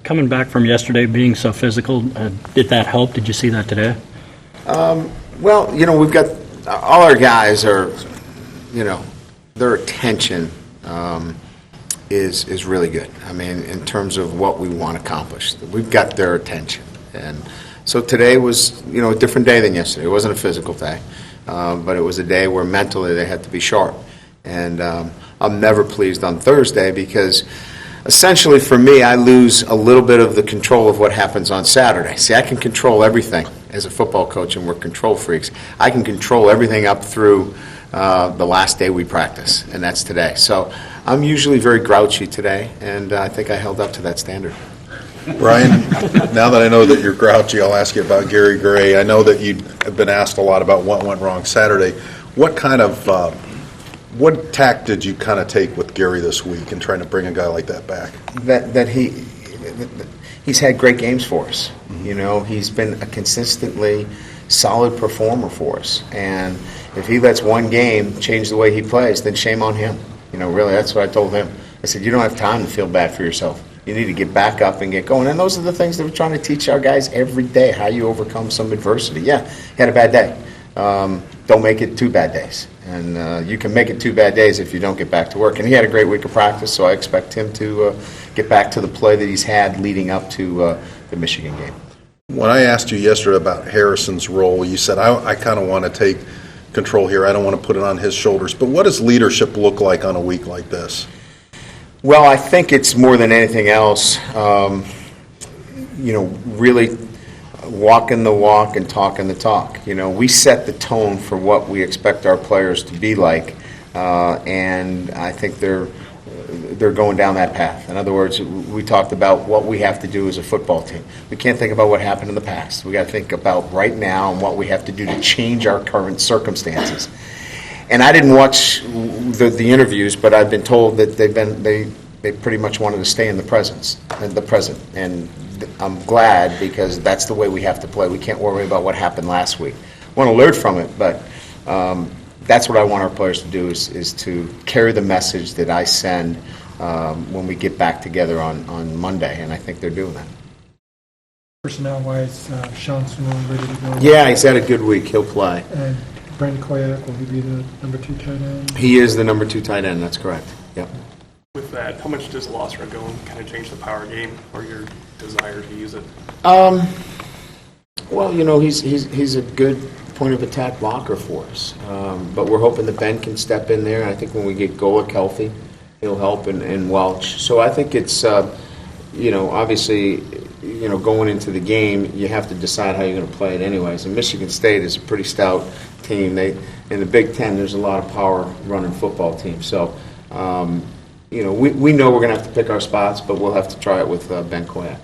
Coming back from yesterday, being so physical, did that help? Did you see that today? Well, we've got all our guys are, their attention is really good. I mean, in terms of what we want to accomplish, we've got their attention. And so today was, a different day than yesterday. It wasn't a physical day, but it was a day where mentally they had to be sharp. And I'm never pleased on Thursday because essentially for me, I lose a little bit of the control of what happens on Saturday. See, I can control everything as a football coach, and we're control freaks. I can control everything up through the last day we practice, and that's today. So I'm usually very grouchy today, and I think I held up to that standard. Ryan, now that I know that you're grouchy, I'll ask you about Gary Gray. I know that you have been asked a lot about what went wrong Saturday. What what tack did you kind of take with Gary this week in trying to bring a guy like that back? That he's had great games for us. He's been a consistently solid performer for us. And if he lets one game change the way he plays, then shame on him. Really, that's what I told him. I said, you don't have time to feel bad for yourself. You need to get back up and get going. And those are the things that we're trying to teach our guys every day, how you overcome some adversity. Yeah, he had a bad day. Don't make it 2 bad days. And you can make it 2 bad days if you don't get back to work. And he had a great week of practice, so I expect him to get back to the play that he's had leading up to the Michigan game. When I asked you yesterday about Harrison's role, you said, I kind of want to take control here. I don't want to put it on his shoulders. But what does leadership look like on a week like this? Well, I think it's more than anything else, really walking the walk and talking the talk. We set the tone for what we expect our players to be like, and I think they're going down that path. In other words, we talked about what we have to do as a football team. We can't think about what happened in the past. We got to think about right now and what we have to do to change our current circumstances. And I didn't watch the interviews, but I've been told that they pretty much wanted to stay in the present. And I'm glad because that's the way we have to play. We can't worry about what happened last week. Want to learn from it, but that's what I want our players to do is to carry the message that I send when we get back together on Monday, and I think they're doing that. Personnel-wise, Sean Swan ready to go? Yeah, he's had a good week. He'll play. And Brandon Koyak, will he be the number 2 tight end? He is the number 2 tight end. That's correct. Yep. With that, how much does loss run going kind of change the power game or your desire to use it? Well, he's a good point of attack blocker for us, but we're hoping that Ben can step in there. And I think when we get Golick healthy, he'll help and Welch. So I think it's obviously going into the game, you have to decide how you're going to play it anyways. And Michigan State is a pretty stout team. In the Big Ten, there's a lot of power running football teams. So. We know we're going to have to pick our spots, but we'll have to try it with Ben Koyak.